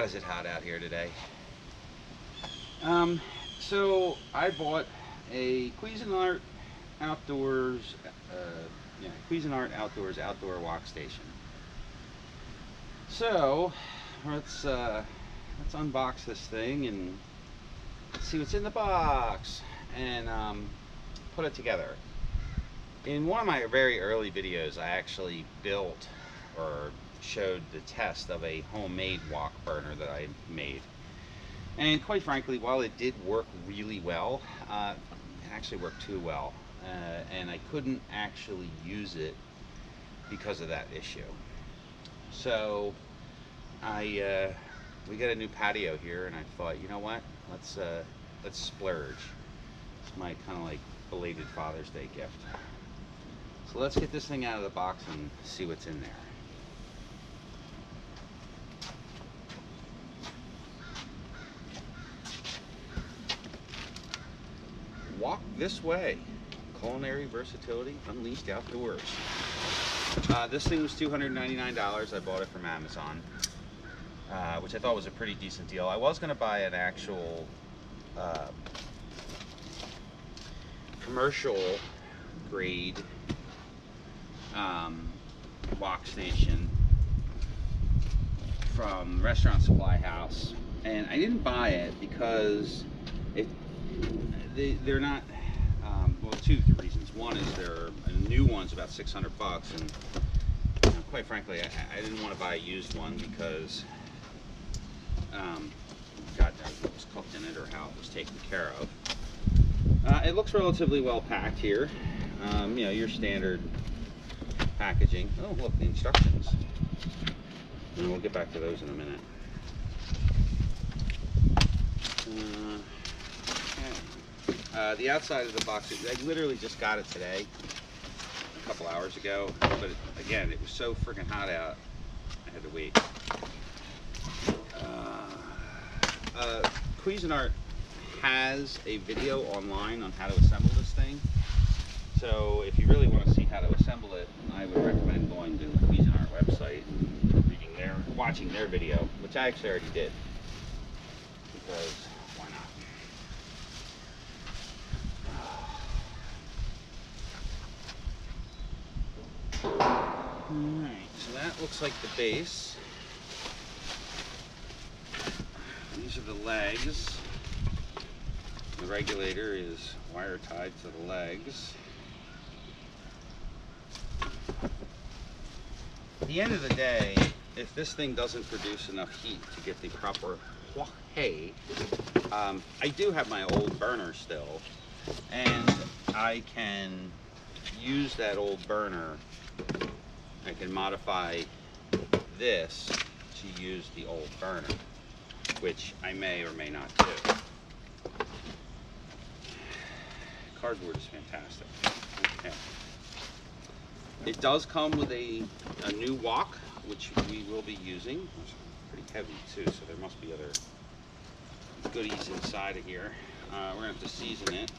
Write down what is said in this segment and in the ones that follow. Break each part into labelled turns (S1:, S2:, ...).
S1: God, is it hot out here today. Um, so I bought a Cuisinart outdoors, Cuisinart outdoor wok station. So let's unbox this thing and see what's in the box and put it together. In one of my very early videos, I actually built or showed the test of a homemade wok burner that I made. And quite frankly, while it did work really well, it actually worked too well. And I couldn't actually use it because of that issue. So we got a new patio here, and I thought, you know what? Let's splurge. It's my kind of like belated Father's Day gift. So let's get this thing out of the box and see what's in there. Walk this way. Culinary versatility unleashed outdoors. This thing was $299. I bought it from Amazon, which I thought was a pretty decent deal. I was going to buy an actual commercial grade wok station from Restaurant Supply House, and I didn't buy it because they're not, well, two reasons. One is a new one's about 600 bucks, and quite frankly, I didn't want to buy a used one because God knows what was cooked in it or how it was taken care of. It looks relatively well packed here. You know, your standard packaging. Oh, look, the instructions. And we'll get back to those in a minute. The outside of the box, I literally just got it today, a couple hours ago, but again, it was so freaking hot out, I had to wait. Cuisinart has a video online on how to assemble this thing, so if you really want to see how to assemble it, I would recommend going to the Cuisinart website and watching their video, which I actually already did, because why not? Alright, so that looks like the base. These are the legs. The regulator is wire tied to the legs. At the end of the day, if this thing doesn't produce enough heat to get the proper hay, I do have my old burner still, and I can use that old burner. I can modify this to use the old burner, which I may or may not do. Cardboard is fantastic. Okay. It does come with a new wok, which we will be using. It's pretty heavy too, so there must be other goodies inside of here. We're gonna have to season it.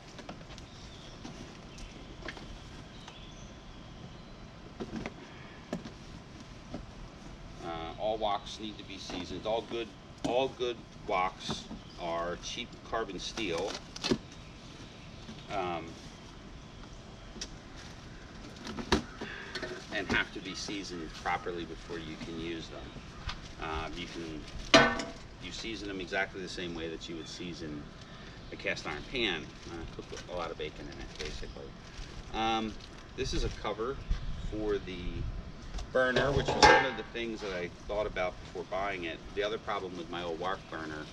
S1: All woks need to be seasoned. All good woks are cheap carbon steel. And have to be seasoned properly before you can use them. You season them exactly the same way that you would season a cast iron pan. Cook a lot of bacon in it, basically. This is a cover for the burner, which was one of the things that I thought about before buying it. The other problem with my old wok burner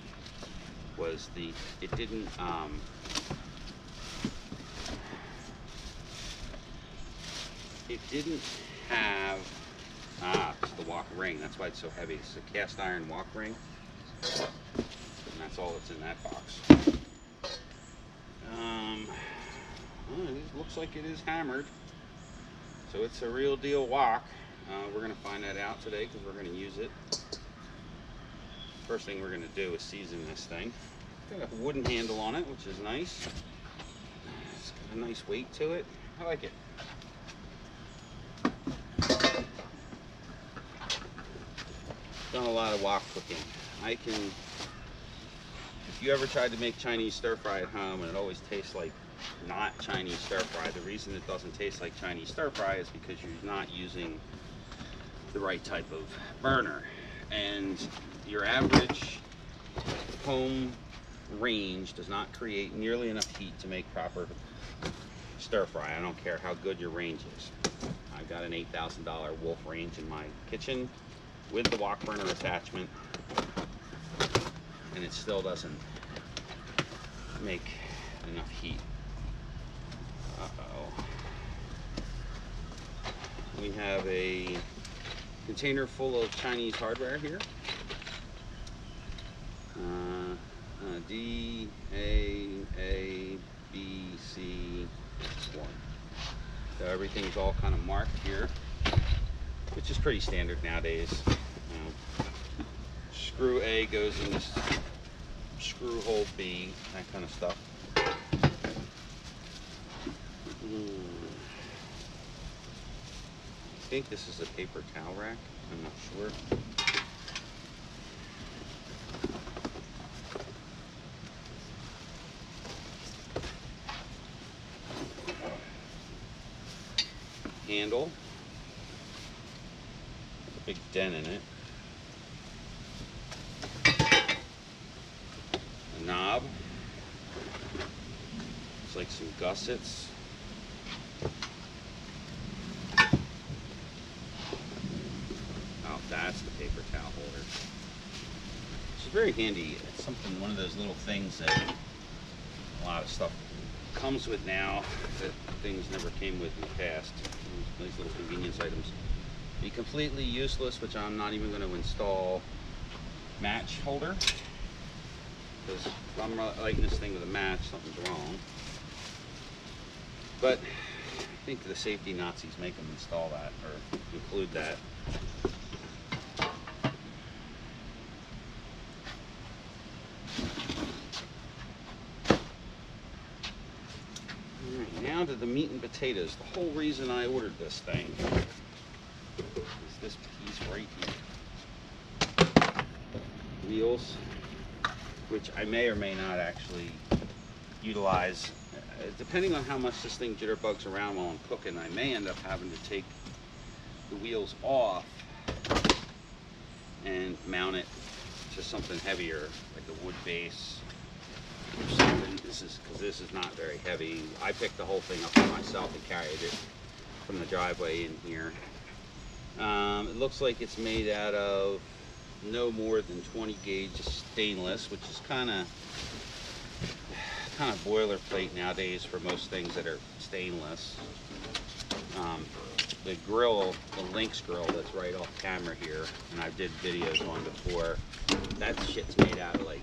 S1: was it didn't have it's the wok ring. That's why it's so heavy. It's a cast iron wok ring, and that's all that's in that box. Well, it looks like it is hammered, so it's a real deal wok. We're going to find that out today because we're going to use it. First thing we're going to do is season this thing. It's got a wooden handle on it, which is nice. It's got a nice weight to it. I like it. Done a lot of wok cooking if you ever tried to make Chinese stir fry at home and it always tastes like not Chinese stir fry, the reason it doesn't taste like Chinese stir fry is because you're not using the right type of burner. And your average home range does not create nearly enough heat to make proper stir fry. I don't care how good your range is. I've got an $8,000 Wolf range in my kitchen with the wok burner attachment, and it still doesn't make enough heat. Uh-oh. We have a container full of Chinese hardware here. D, A, B, C, 1. So everything's all kind of marked here, which is pretty standard nowadays. Screw A goes in this screw hole B, that kind of stuff. I think this is a paper towel rack, I'm not sure. Handle, a big dent in it. A knob. It's like some gussets. Oh, that's the paper towel holder. It's very handy. It's something, one of those little things that a lot of stuff comes with now that things never came with in the past. These little convenience items. Be completely useless, which I'm not even going to install match holder, because if I'm lighting this thing with a match, something's wrong. But I think the safety Nazis make them install that or include that. Now to the meat and potatoes. The whole reason I ordered this thing is this piece right here. Wheels, which I may or may not actually utilize. Depending on how much this thing jitterbugs around while I'm cooking, I may end up having to take the wheels off and mount it to something heavier, like a wood base. Because this is not very heavy. I picked the whole thing up for myself and carried it from the driveway in here. It looks like it's made out of no more than 20 gauge stainless, which is kind of boilerplate nowadays for most things that are stainless. The grill, the Lynx grill that's right off camera here, and I did videos on before, that shit's made out of like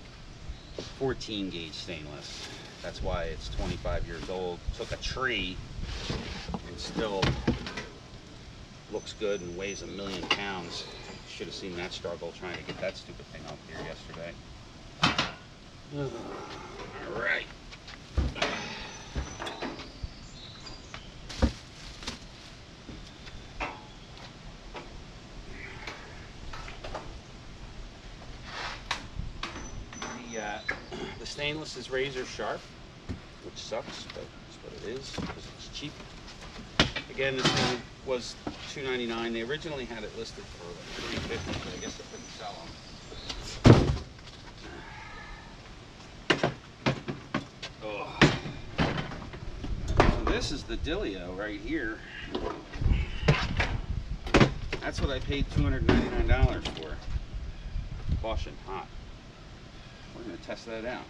S1: 14 gauge stainless. That's why it's 25 years old. Took a tree and still looks good and weighs 1,000,000 pounds. Should have seen that struggle trying to get that stupid thing up here yesterday. All right. The stainless is razor sharp, which sucks, but that's what it is because it's cheap. Again, this thing was $2.99. They originally had it listed for like $3.50, but I guess they couldn't sell them. Oh. So this is the Dilio right here. That's what I paid $299 for. Caution, hot. We're going to test that out.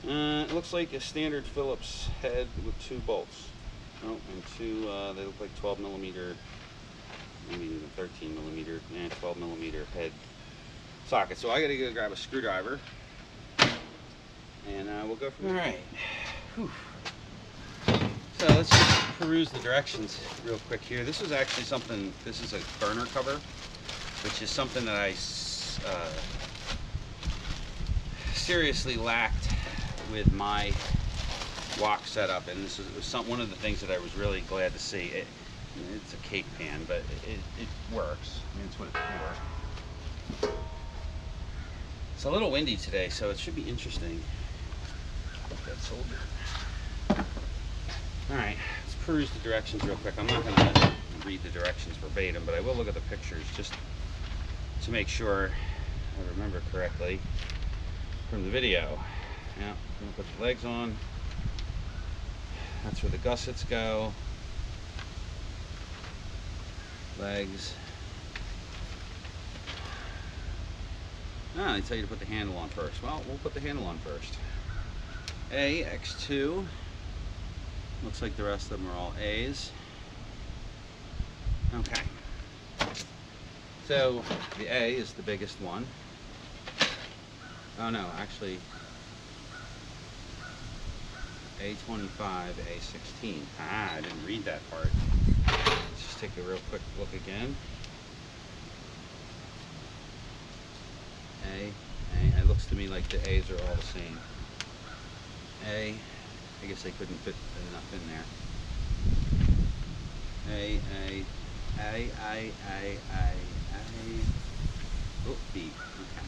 S1: It looks like a standard Phillips head with 2 bolts. Oh, and 2, they look like 12 millimeter, maybe even 13 millimeter, and 12 millimeter head socket. So I got to go grab a screwdriver, and we'll go from there. All right. Whew. So let's just peruse the directions real quick here. This is actually something, this is a burner cover, which is something that I seriously lacked with my wok setup, and this was one of the things that I was really glad to see. It's a cake pan, but it works. I mean, it's what it's for. It's a little windy today, so it should be interesting. That's all good. Alright, let's peruse the directions real quick. I'm not going to read the directions verbatim, but I will look at the pictures just to make sure I remember correctly from the video. Now, I'm going to put the legs on. That's where the gussets go. Legs. Ah, they tell you to put the handle on first. Well, we'll put the handle on first. A, X2. Looks like the rest of them are all A's. Okay. So, the A is the biggest one. Oh no, actually, A25, A16. Ah, I didn't read that part. Let's just take a real quick look again. A. It looks to me like the A's are all the same. A. I guess they couldn't fit enough in there. A. Oh, B. Okay.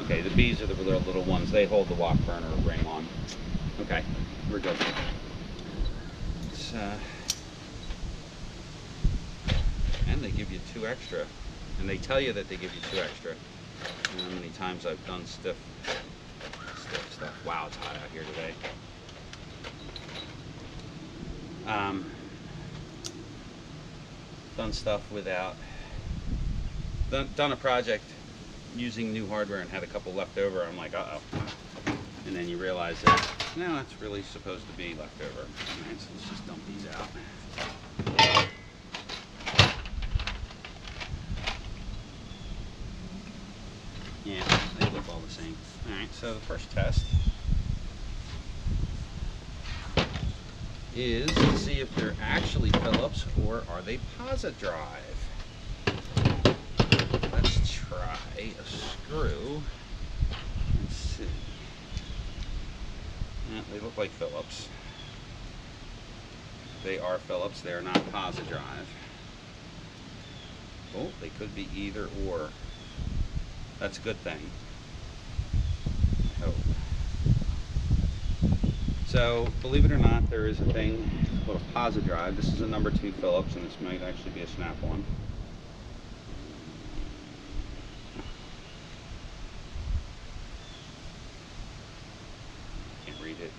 S1: Okay, the B's are the little ones. They hold the walk burner ring on. Okay, we're good. And they give you 2 extra. And they tell you that they give you 2 extra. You know how many times I've done stiff stuff. Wow, it's hot out here today. Done stuff without, done a project using new hardware and had a couple left over. I'm like, uh-oh. And then you realize that, no, it's really supposed to be left over. Alright, so let's just dump these out. Yeah, they look all the same. Alright, so the first test is to see if they're actually Phillips or are they Posi-Drive. Let's try a screw. Let's see. Yeah, they look like Phillips. They are Phillips, they're not Posi-Drive. Oh, they could be either or. That's a good thing. I hope. So, believe it or not, there is a thing called a Posi-Drive. This is a number 2 Phillips, and this might actually be a snap-on. Can't read it.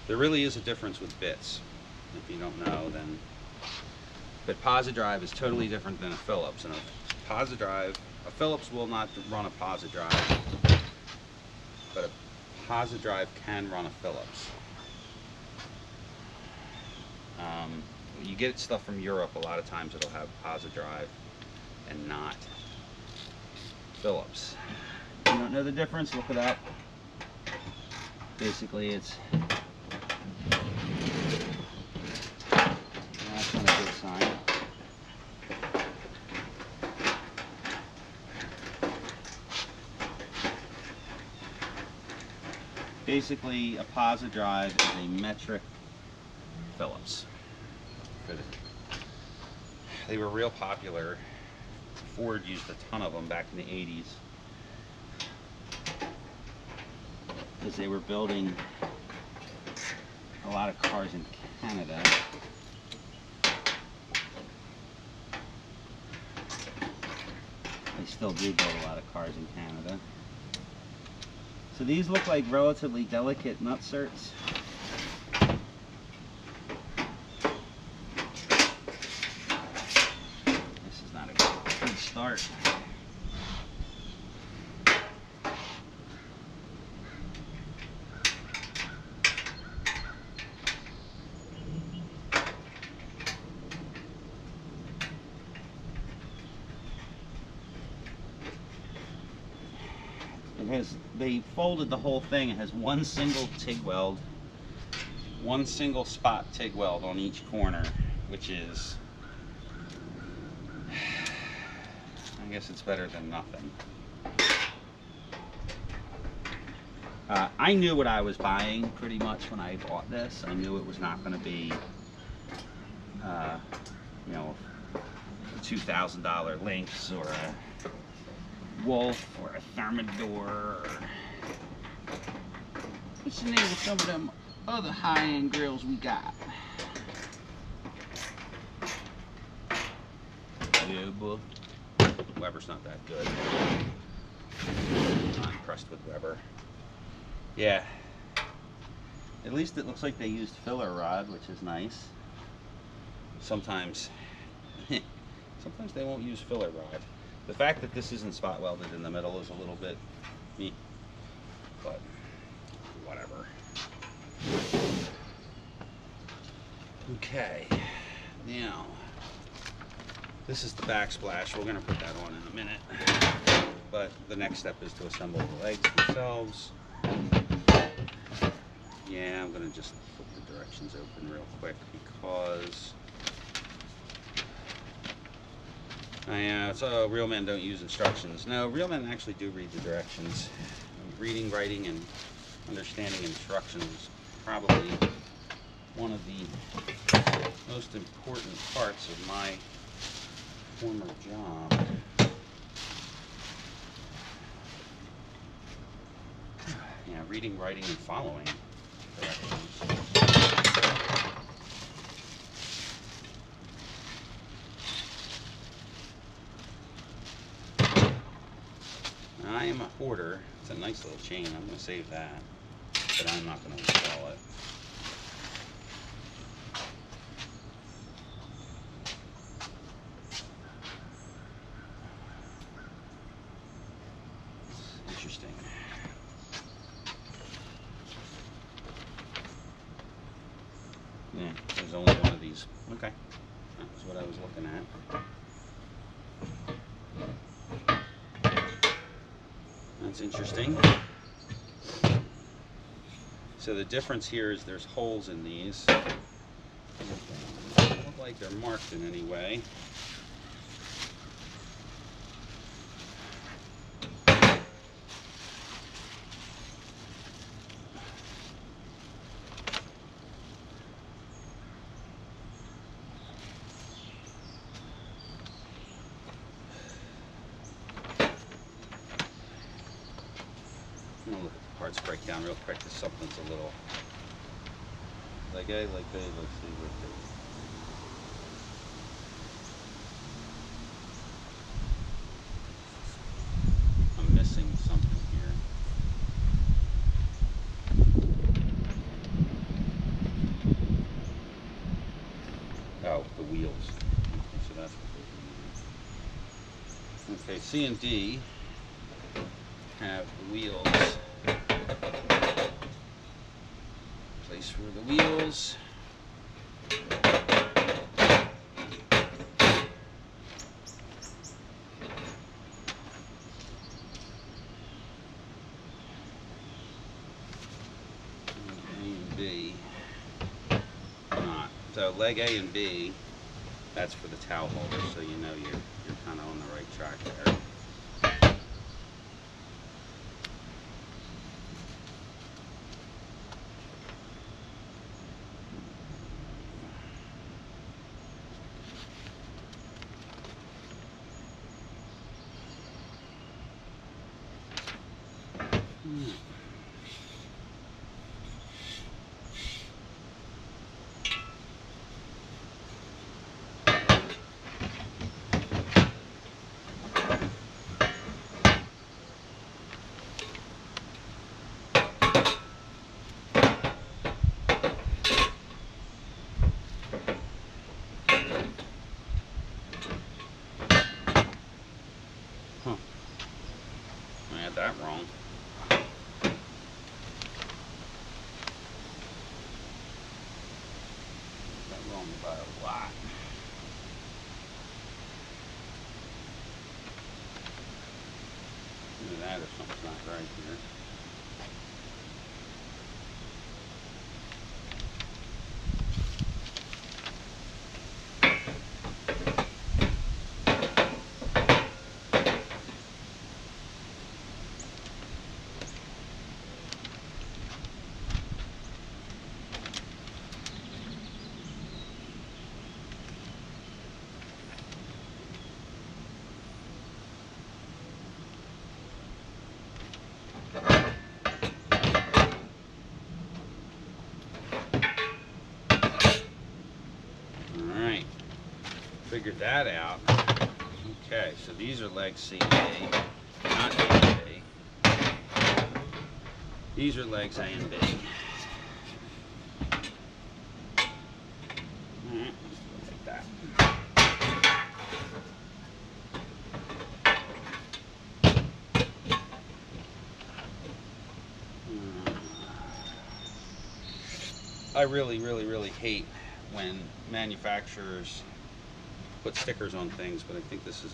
S1: There really is a difference with bits. If you don't know, then. But Posi-Drive is totally different than a Phillips. And a Posi-Drive, a Phillips will not run a Posi-Drive, but a Posi-Drive can run a Phillips. You get stuff from Europe, a lot of times it'll have Posi-Drive and not Phillips. If you don't know the difference, look it up. Basically, it's that's not a good sign. Basically, a Posi-Drive is a metric Phillips. They were real popular. Ford used a ton of them back in the 80s because they were building a lot of cars in Canada. They still do build a lot of cars in Canada. So these look like relatively delicate nutserts. This is not a good start. They folded the whole thing. It has one single TIG weld, one single spot TIG weld on each corner, which is, I guess it's better than nothing. I knew what I was buying pretty much when I bought this. I knew it was not going to be, you know, a $2,000 Lynx or a Wolf or a Thermador or what's the name of some of them other high-end grills we got. Yeah, boy. Weber's not that good. I'm not impressed with Weber. Yeah. At least it looks like they used filler rod, which is nice. Sometimes they won't use filler rod. The fact that this isn't spot welded in the middle is a little bit me, but whatever. Okay, now this is the backsplash. We're gonna put that on in a minute, but the next step is to assemble the legs themselves. Yeah, I'm gonna just flip the directions open real quick because so real men don't use instructions. No, real men actually do read the directions. Reading, writing, and understanding instructions is probably one of the most important parts of my former job. Yeah, reading, writing, and following directions. I am a hoarder. It's a nice little chain. I'm going to save that, but I'm not going to install it. It's interesting. Yeah, there's only one of these. Okay, that was what I was looking at. That's interesting. So the difference here is there's holes in these. They don't look like they're marked in any way. I'm gonna look at the parts breakdown real quick because something's a little let's see what I'm missing something here. Oh, the wheels. Okay, so that's what those are. Okay, C and D have the wheels. Place for the wheels. A and B. Not. So leg A and B, that's for the towel holder, so you know you're kind of on the right track there. Huh. I had that wrong. Got wrong by a lot. Either that or something's not right here. Figured that out. Okay, so these are legs C and B, not A and B. These are legs A and B. Alright, let's go like that. I really hate when manufacturers put stickers on things, but I think this is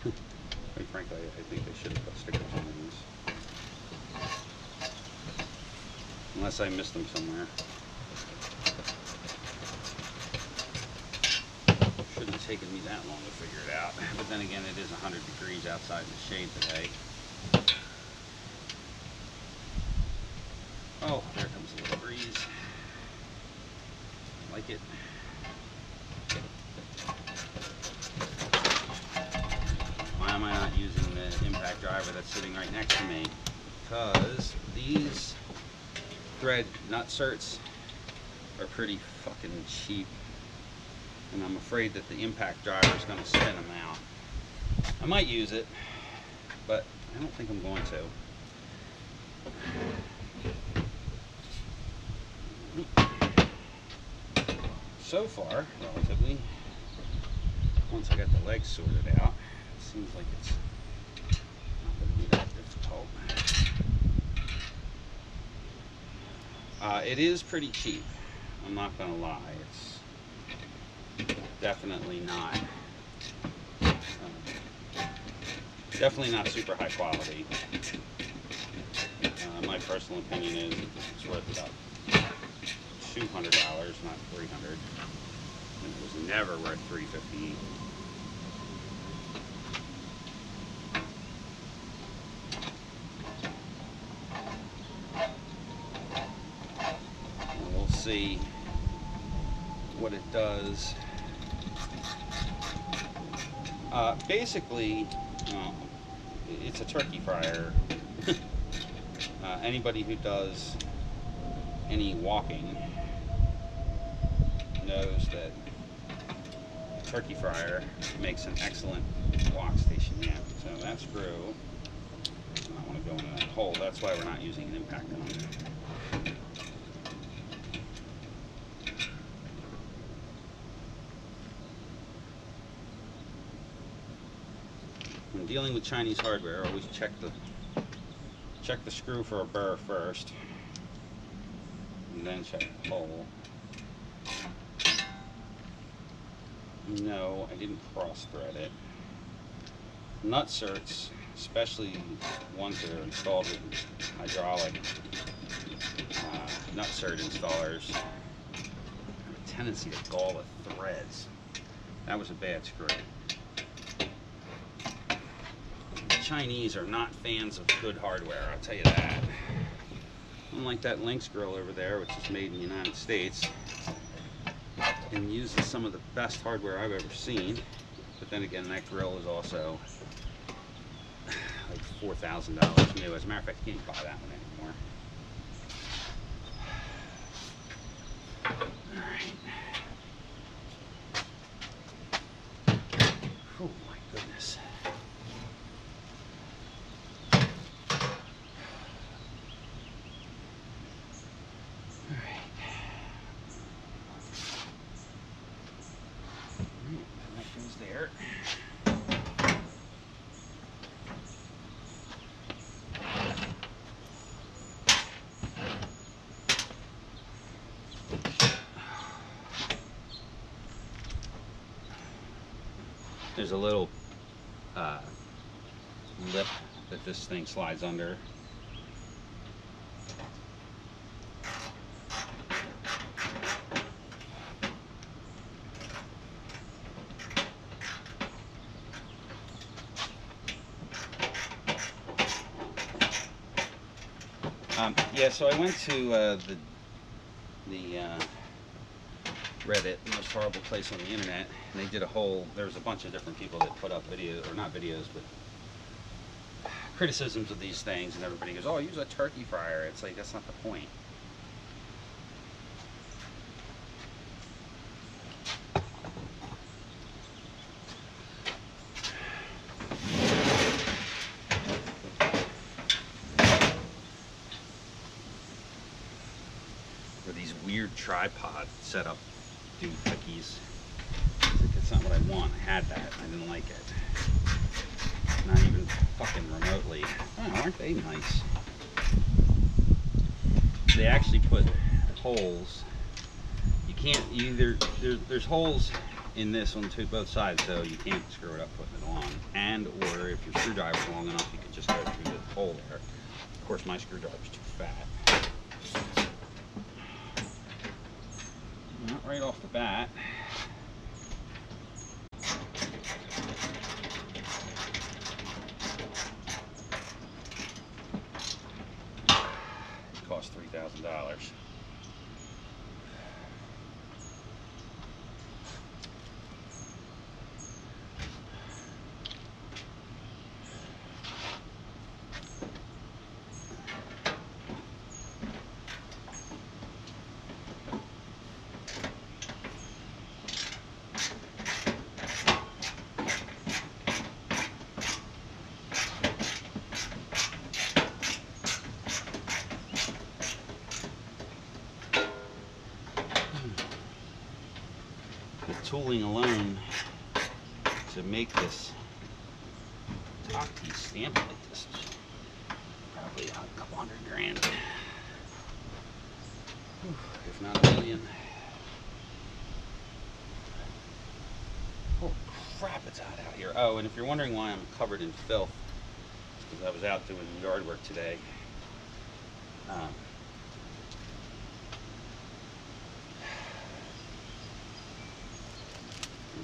S1: quite frankly, I think they should have put stickers on these. Unless I missed them somewhere. Shouldn't have taken me that long to figure it out. But then again, it is 100 degrees outside in the shade today. Oh, there comes a little breeze. I like it. Why am I not using the impact driver that's sitting right next to me? Because these thread nutserts are pretty fucking cheap, and I'm afraid that the impact driver is going to spin them out. I might use it, but I don't think I'm going to. So far, relatively, once I got the legs sorted out, it seems like it's not going to be that difficult. It is pretty cheap, I'm not going to lie. It's definitely not super high quality. My personal opinion is it's worth about $200, not $300. And it was never worth $350. And we'll see what it does. Basically, it's a turkey fryer. Anybody who does any walking knows that a turkey fryer makes an excellent walk station. Yeah, so that screw, I don't want to go into that hole. That's why we're not using an impact on it. When dealing with Chinese hardware, always check the screw for a burr first, and then check the hole. No, I didn't cross thread it. Nutserts, especially ones that are installed with hydraulic nutsert installers, have a tendency to gall the threads. That was a bad screw. Chinese are not fans of good hardware, I'll tell you that. Unlike that Lynx grill over there, which is made in the United States and uses some of the best hardware I've ever seen. But then again, that grill is also like $4,000 new. As a matter of fact, you can't buy that one anymore. Alright. Oh my goodness. There. There's a little lip that this thing slides under. Yeah, so I went to the Reddit, the most horrible place on the internet, and they did a whole, there was a bunch of different people that put up videos, or not videos, but criticisms of these things, and everybody goes, oh, use a turkey fryer. It's like, that's not the point. tripod set up to do cookies. That's not what I want. I had that. I didn't like it. Not even fucking remotely. Oh, aren't they nice? They actually put holes. You can't either. There's holes in this on both sides, so you can't screw it up putting it on. And or if your screwdriver's long enough, you can just go through the hole there. Of course, my screwdriver's too fat. Not right off the bat. It cost $3,000. Tooling alone to make this top piece stamp like this is probably a couple $100,000, if not $1 million. Oh crap, it's hot out here. Oh, and if you're wondering why I'm covered in filth, it's because I was out doing yard work today.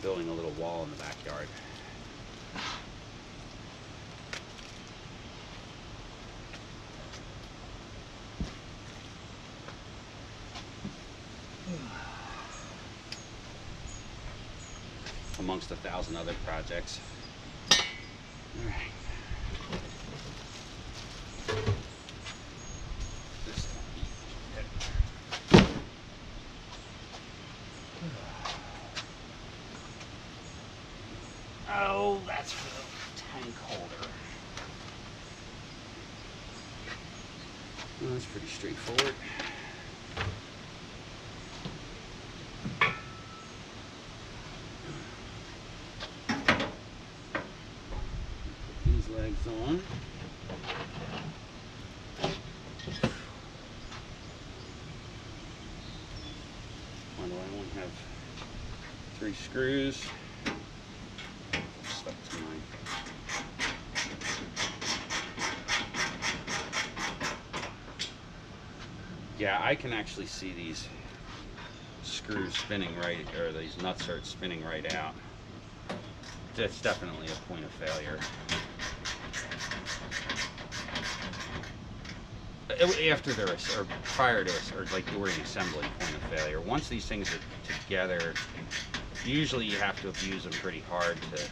S1: Building a little wall in the backyard. Amongst 1,000 other projects. All right. Oh, that's for the tank holder. Well, that's pretty straightforward. Put these legs on. Why do I only have 3 screws? Yeah, I can actually see these screws spinning right, or these nuts are spinning right out. That's definitely a point of failure. After they're, or prior to, or like during assembly, point of failure. Once these things are together, usually you have to abuse them pretty hard to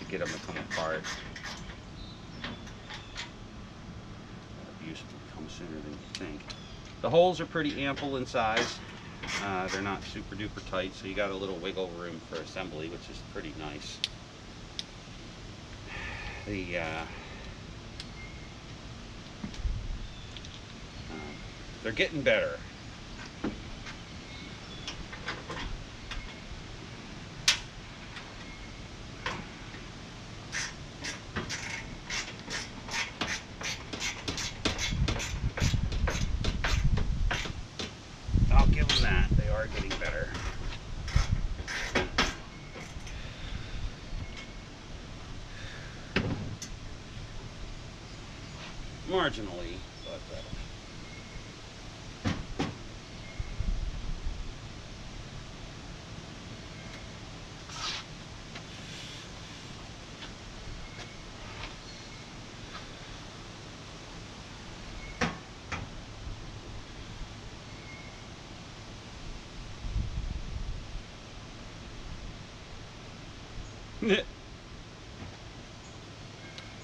S1: get them to come apart. Abuse will come sooner than you think. The holes are pretty ample in size. They're not super duper tight, so you got a little wiggle room for assembly, which is pretty nice. They're getting better. I'll give them that. They are getting better. Marginally, but better.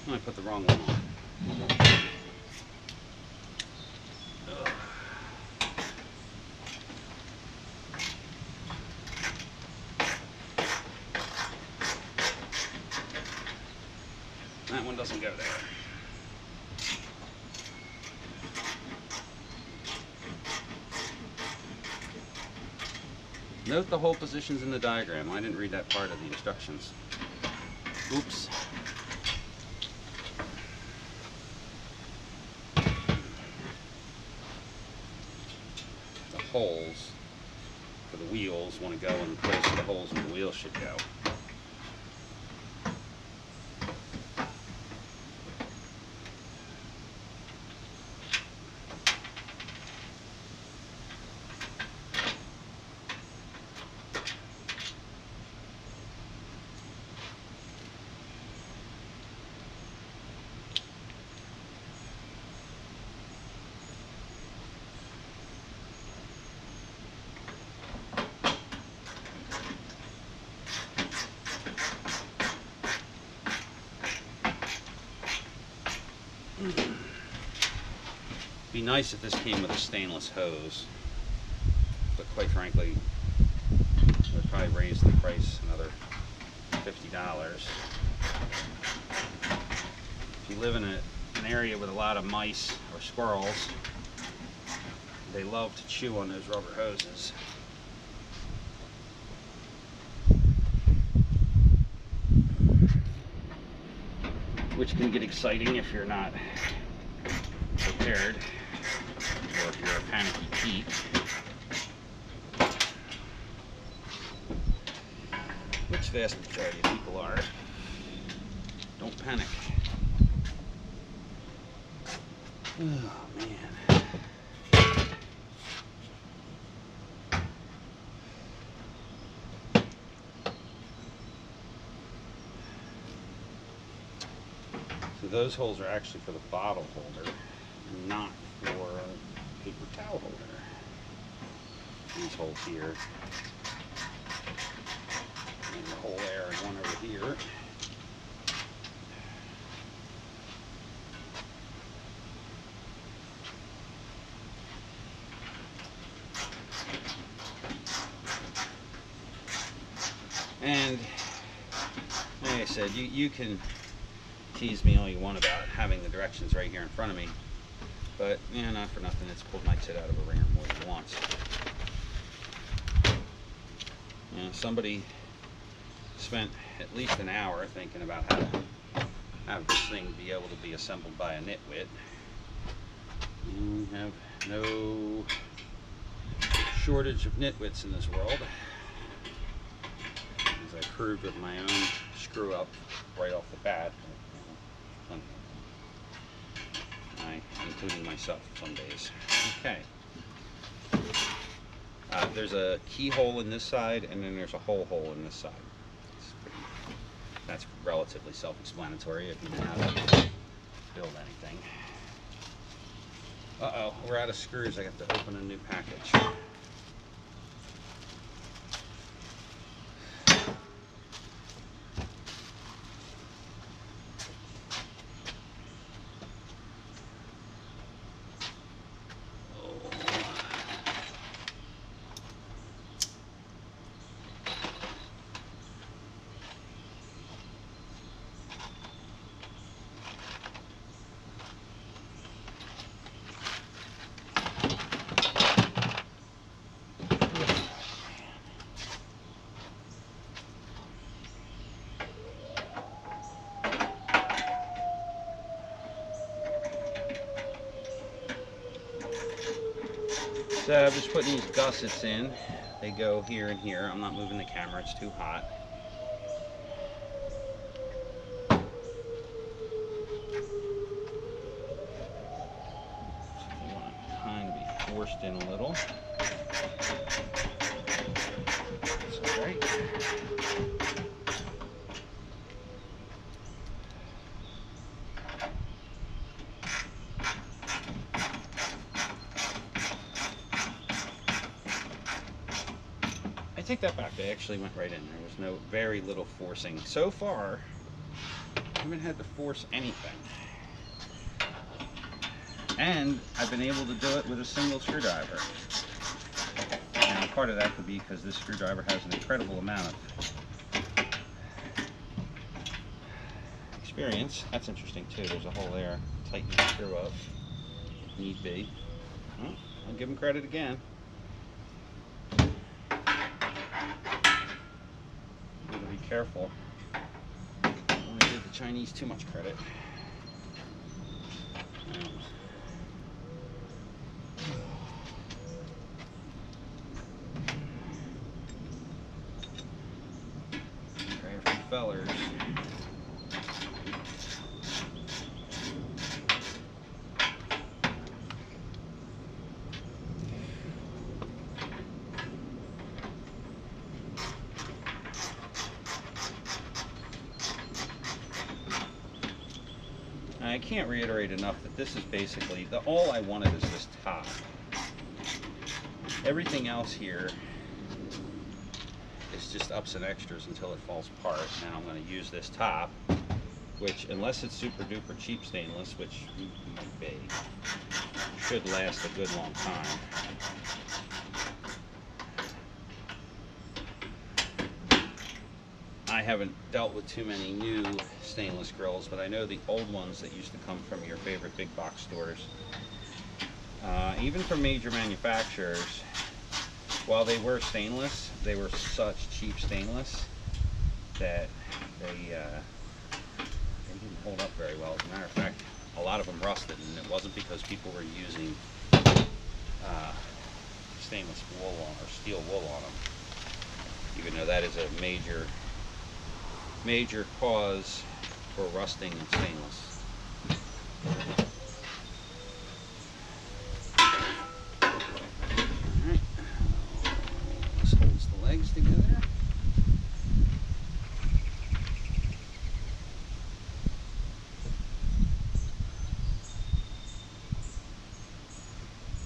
S1: I put the wrong one on. Ugh. That one doesn't go there. Note the hole positions in the diagram. I didn't read that part of the instructions. Oops. The holes for the wheels want to go in the place the holes in the wheels should go. Be nice if this came with a stainless hose, but quite frankly, it would probably raise the price another $50. If you live in an area with a lot of mice or squirrels, they love to chew on those rubber hoses. Which can get exciting if you're not prepared, or if you're a panicky Pete. Which vast majority of people are. Don't panic. Oh man. So those holes are actually for the bottle holder, not for a paper towel holder. These holes here, and the hole there, and one over here. And like I said, you can tease me all you want about having the directions right here in front of me, but yeah, not for nothing, it's pulled my tit out of a ringer more than once. You know, somebody spent at least an hour thinking about how to have this thing be able to be assembled by a nitwit. And we have no shortage of nitwits in this world, as I proved with my own screw up right off the bat. Plenty of them. Including myself some days. Okay. There's a keyhole in this side, and then there's a hole in this side. That's relatively self-explanatory if you know how to build anything. Uh-oh, we're out of screws. I have to open a new package. So I'm just putting these gussets in. They go here and here. I'm not moving the camera, it's too hot. So they want to kind of be forced in a little. That's all right. I take that back, they actually went right in. There was no, very little forcing. So far, I haven't had to force anything. And I've been able to do it with a single screwdriver. And part of that could be because this screwdriver has an incredible amount of experience. That's interesting too. There's a hole there. Tighten the screw up if need be. Well, I'll give them credit again. careful. I give the Chinese too much credit. Careful, fellers. I can't reiterate enough that this is basically, all I wanted is this top. Everything else here is just ups and extras until it falls apart. Now I'm going to use this top, which, unless it's super duper cheap stainless, which might be, should last a good long time. I haven't dealt with too many new stainless grills, but I know the old ones that used to come from your favorite big box stores, even from major manufacturers, while they were stainless, they were such cheap stainless that they didn't hold up very well. As a matter of fact, a lot of them rusted, and it wasn't because people were using stainless wool on, or steel wool on them, even though that is a major cause for rusting in stainless. Alright, this holds the legs together.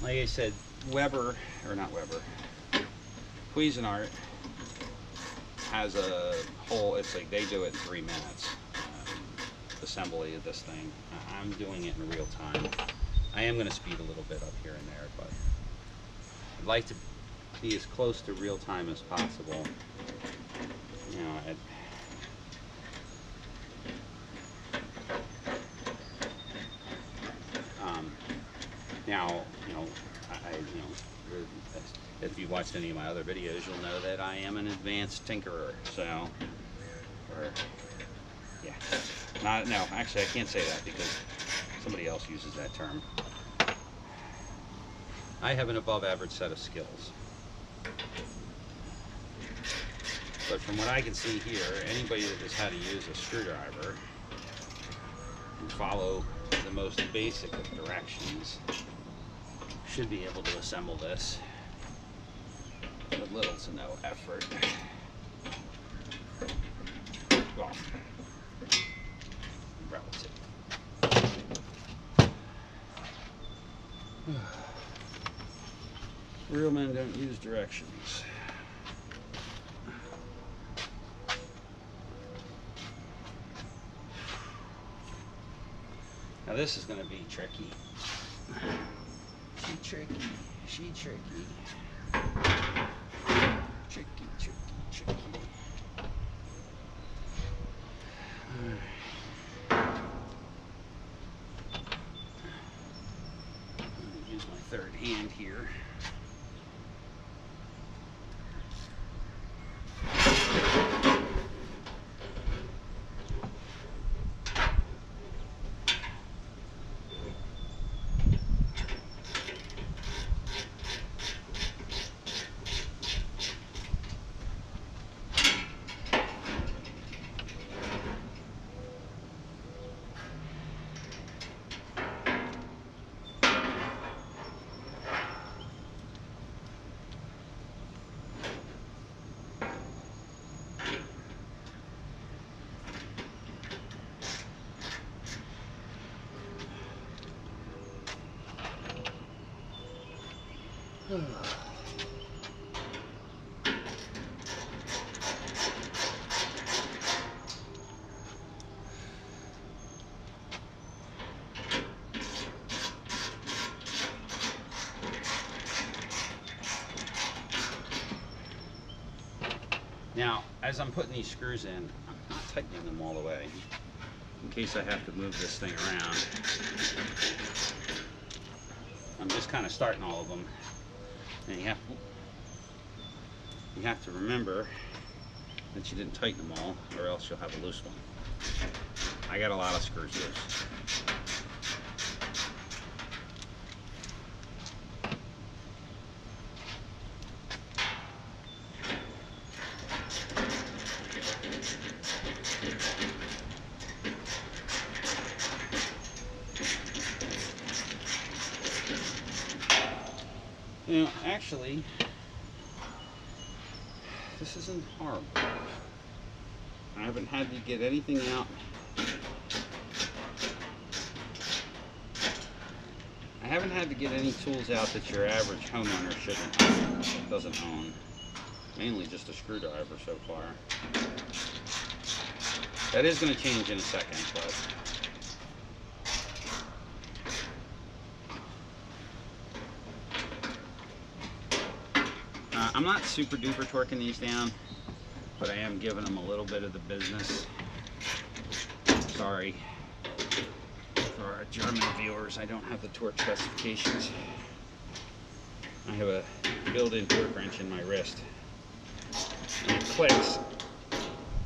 S1: Like I said, Cuisinart has a whole, it's like they do it in 3 minutes, assembly of this thing. I'm doing it in real time. I am going to speed a little bit up here and there, but I'd like to be as close to real time as possible. You know, now, you know, if you watched any of my other videos, you'll know that I am an advanced tinkerer. So, yeah, no, actually, I can't say that because somebody else uses that term. I have an above average set of skills. But from what I can see here, anybody that knows how to use a screwdriver and follow the most basic of directions should be able to assemble this with little to no effort. Well, relative. Real men don't use directions. Now this is going to be tricky. Tricky. Use my third hand here. Now, as I'm putting these screws in, I'm not tightening them all the way in case I have to move this thing around. I'm just kind of starting all of them, and you have to remember that you didn't tighten them all, or else you'll have a loose one. I got a lot of screws loose. You know, actually, this isn't horrible. I haven't had to get anything out. I haven't had to get any tools out that your average homeowner doesn't own. Mainly just a screwdriver so far. That is going to change in a second, but I'm not super duper torquing these down, but I am giving them a little bit of the business. Sorry for our German viewers, I don't have the torque specifications. I have a built-in torque wrench in my wrist, and it clicks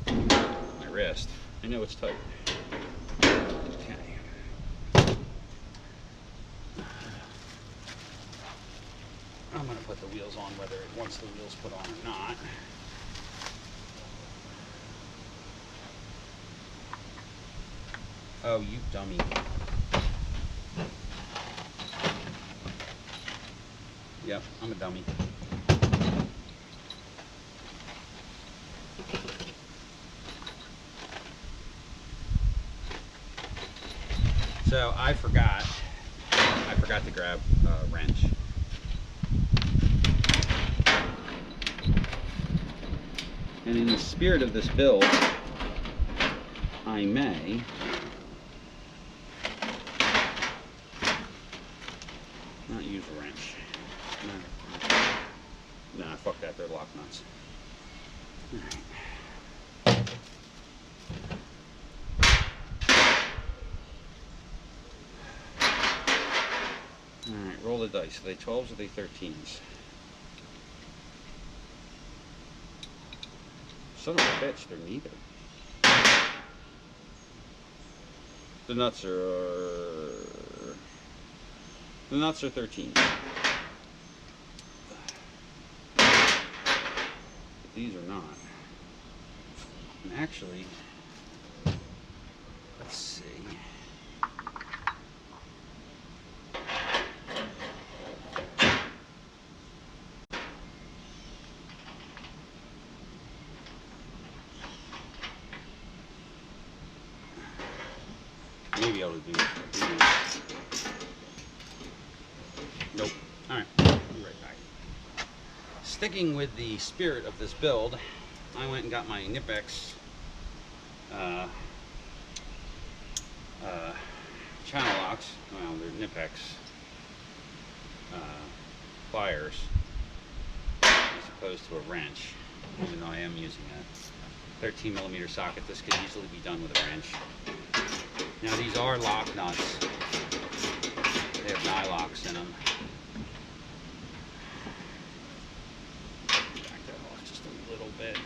S1: my wrist. I know it's tight. Okay. I'm going to put the wheels on whether it wants the wheels put on or not. Oh, you dummy. Yep, I'm a dummy. So I forgot to grab a wrench. And in the spirit of this build, I may not use a wrench. Nah, fuck that, they're lock nuts. Alright. Alright, roll the dice. Are they 12s or are they 13s? Son of a bitch, they're neither. The nuts are 13. But these are not. And actually, let's see. Maybe I'll do this. Nope. Alright, be right back. Sticking with the spirit of this build, I went and got my Knipex channel locks. Well, they're Knipex pliers as opposed to a wrench, even though I am using a 13mm socket. This could easily be done with a wrench. Now these are lock nuts. They have nylocks in them. Back that off just a little bit.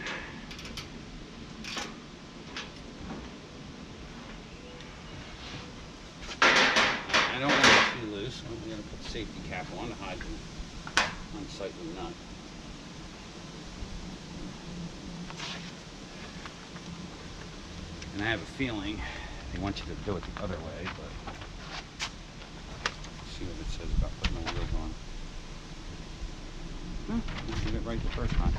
S1: I don't want it too loose. I'm going to put the safety cap on to hide the unsightly nut. And I have a feeling they want you to do it the other way, but let's see what it says about putting the wheels on. I did it right the first time.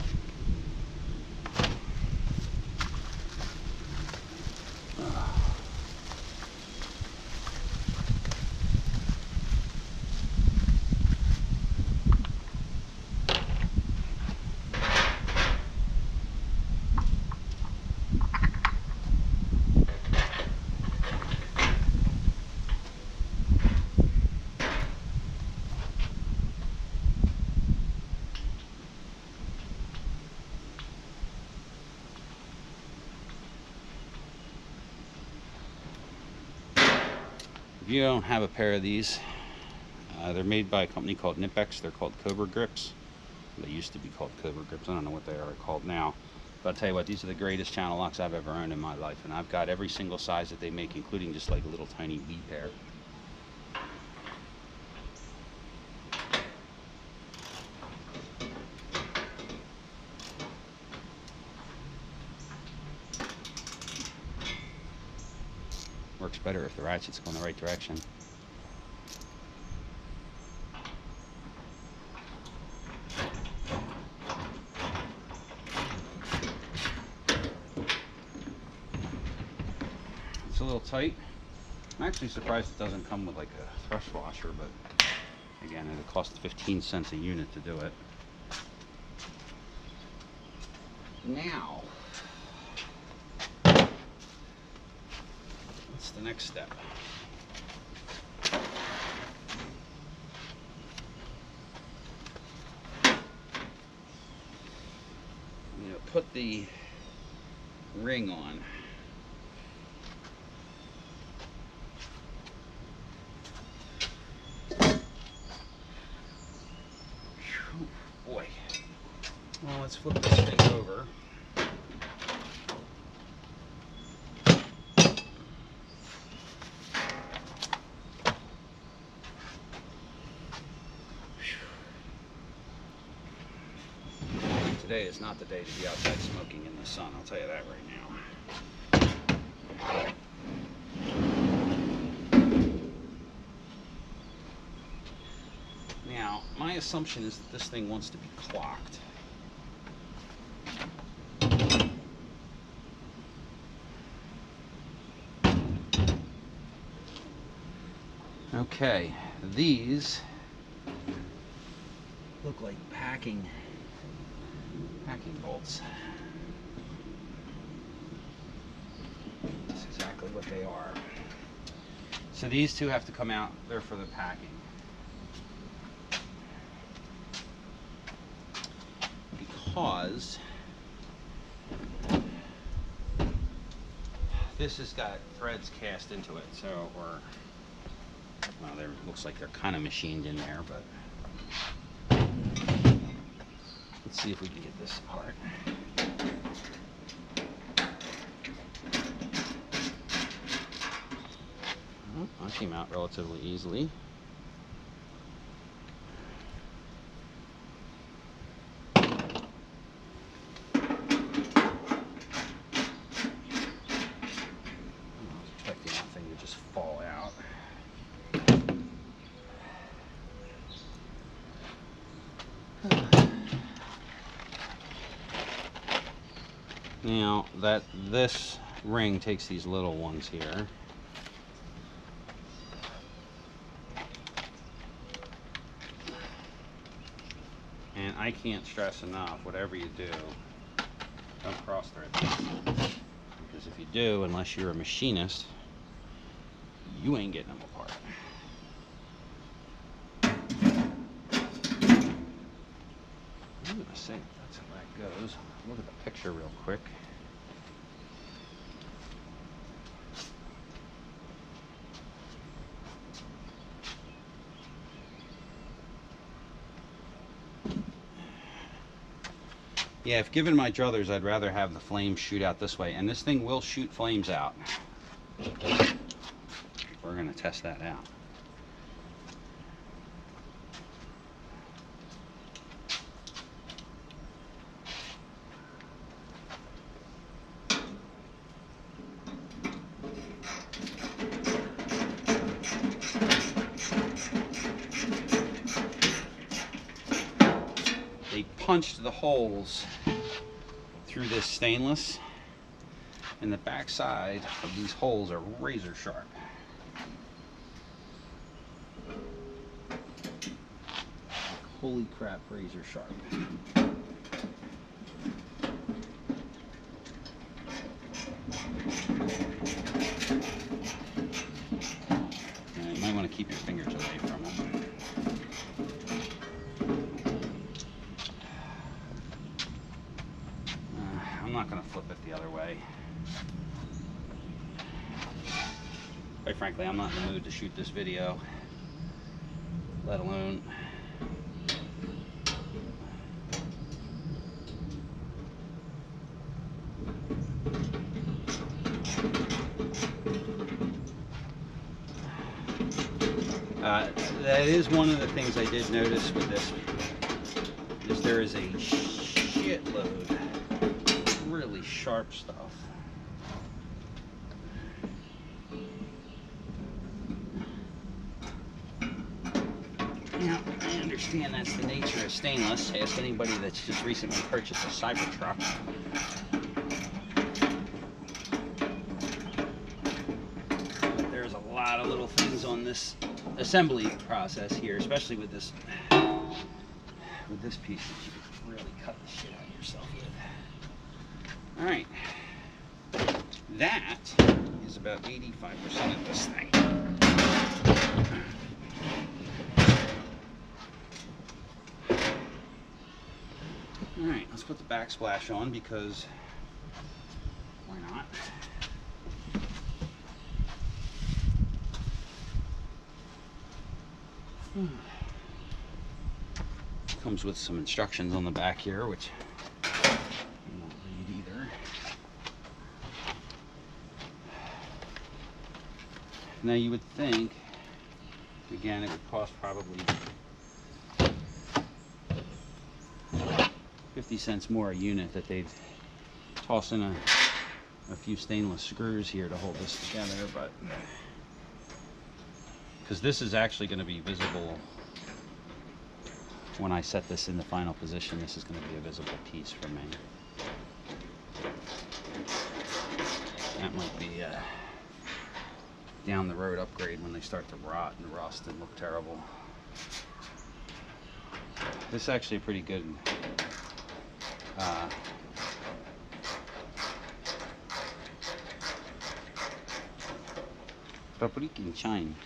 S1: If you don't have a pair of these, they're made by a company called Knipex. They're called Cobra Grips. They used to be called Cobra Grips. I don't know what they are called now. But I'll tell you what, these are the greatest channel locks I've ever owned in my life, and I've got every single size that they make, including just like a little tiny wee pair. Works better if the ratchet's going the right direction. It's a little tight. I'm actually surprised it doesn't come with like a thrust washer, but again, it costs 15 cents a unit to do it. Now, what's the next step? I'm going to put the ring on. Boy. Well, let's flip this thing over. Today is not the day to be outside smoking in the sun, I'll tell you that right now. Now, my assumption is that this thing wants to be clocked. Okay, these look like packing bolts. That's exactly what they are. So these two have to come out. They're for the packing. Because this has got threads cast into it, so, or well, there looks like they're kind of machined in there, but let's see if we can get this apart. That came out relatively easily. Now that this ring takes these little ones here, and I can't stress enough, whatever you do, don't cross thread these, because if you do, unless you're a machinist, you ain't getting them apart. I'm gonna say that's how that goes. Look at the picture real quick. Yeah, if given my druthers, I'd rather have the flames shoot out this way, and this thing will shoot flames out. We're gonna test that out. They punched the holes through this stainless, and the back side of these holes are razor sharp. Holy crap, razor sharp. And you might want to keep your fingers away from them. I'm not going to flip it the other way. Quite frankly, I'm not in the mood to shoot this video, let alone That is one of the things I did notice with this, is there is a shitload of really sharp stuff. Now, I understand that's the nature of stainless. Ask anybody that's just recently purchased a Cybertruck. But there's a lot of little things on this assembly process here, especially with this piece that you can really cut the shit out of yourself with. Alright. That is about 85% of this thing. Alright, let's put the backsplash on because why not? Comes with some instructions on the back here, which I won't read either. Now you would think, again, it would cost probably 50 cents more a unit that they'd toss in a few stainless screws here to hold this together, but because this is actually going to be visible when I set this in the final position. This is going to be a visible piece for me. That might be a down the road upgrade when they start to rot and rust and look terrible. This is actually a pretty good paprika chain.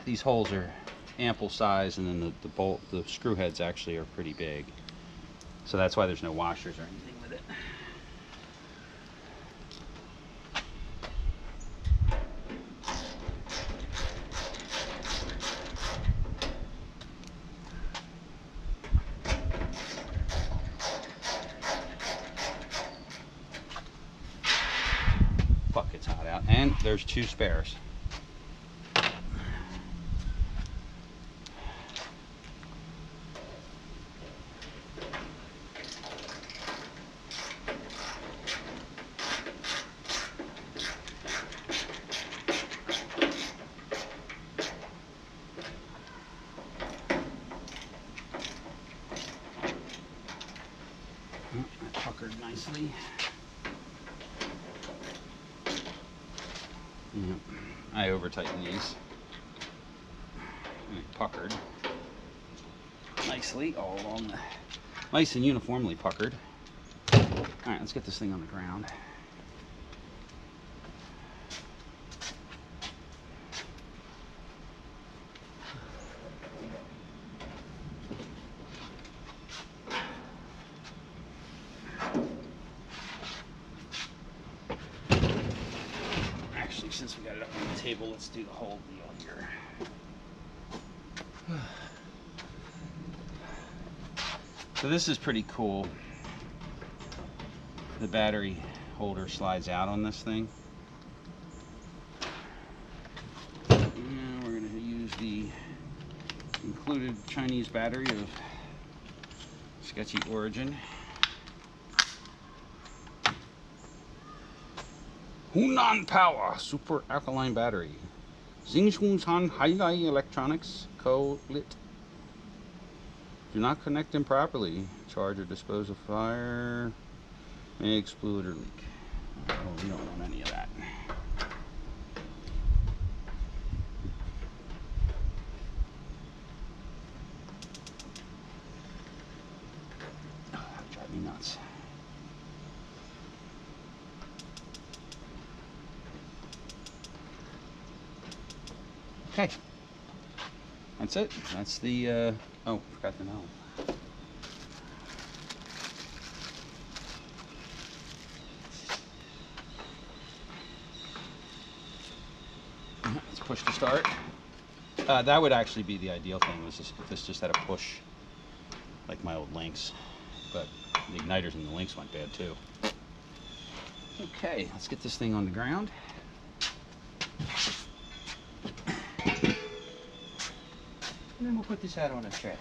S1: These holes are ample size, and then the screw heads actually are pretty big, so that's why there's no washers or anything with it. Fuck, it's hot out, and there's 2 spares. That puckered nicely. Yep. I over tightened these. And it puckered nicely all along the, nice and uniformly puckered. Alright, let's get this thing on the ground. Since we got it up on the table, let's do the whole deal here. So this is pretty cool. The battery holder slides out on this thing. And we're going to use the included Chinese battery of sketchy origin. Hunan Power Super Alkaline Battery. Xingshunhan Haidai Electronics Co. Lit. Do not connect them properly. Charge or dispose of fire. May explode or leak. Oh, we don't want any of that. Oh, that drives me nuts. Okay, that's it. That's the, oh, forgot the knob. Let's push to start. That would actually be the ideal thing, was just, if this just had a push, like my old Lynx. But The igniters and the links went bad too. Okay, let's get this thing on the ground. And then we'll put this out on a tray.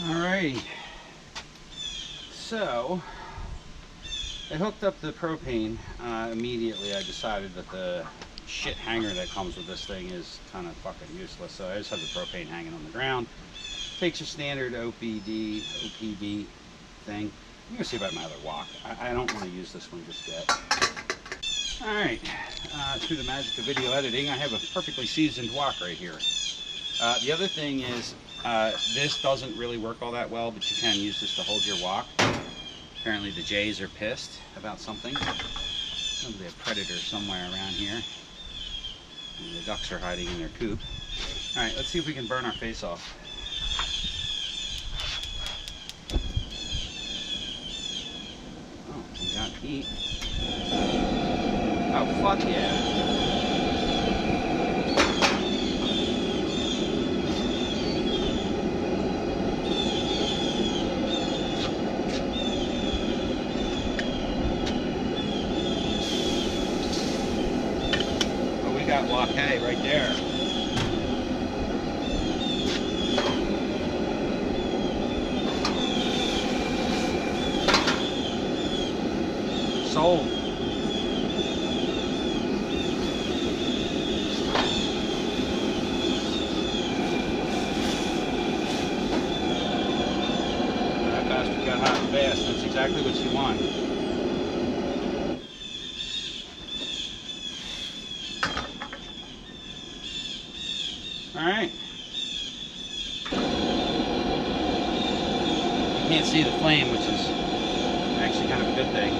S1: Alrighty. So, I hooked up the propane. Immediately I decided that the shit hanger that comes with this thing is kind of fucking useless. So I just have the propane hanging on the ground. Takes a standard OPD thing. I'm gonna see about my other wok. I don't want to use this one just yet. Alright, through the magic of video editing, I have a perfectly seasoned wok right here. The other thing is, this doesn't really work all that well, but you can use this to hold your wok. Apparently the jays are pissed about something. Probably a predator somewhere around here. And the ducks are hiding in their coop. Alright, let's see if we can burn our face off. Oh, we got heat. Oh, fuck yeah. Got wok hay right there. Sold. That bastard got hot and fast. That's exactly what you want. Alright. You can't see the flame, which is actually kind of a good thing.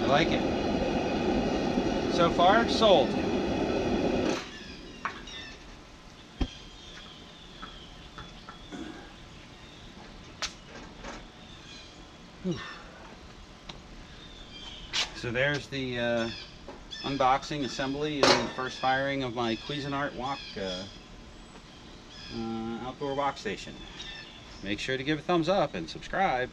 S1: I like it. So far, sold. Whew. So there's the unboxing, assembly, and first firing of my Cuisinart wok outdoor wok station. Make sure to give a thumbs up and subscribe.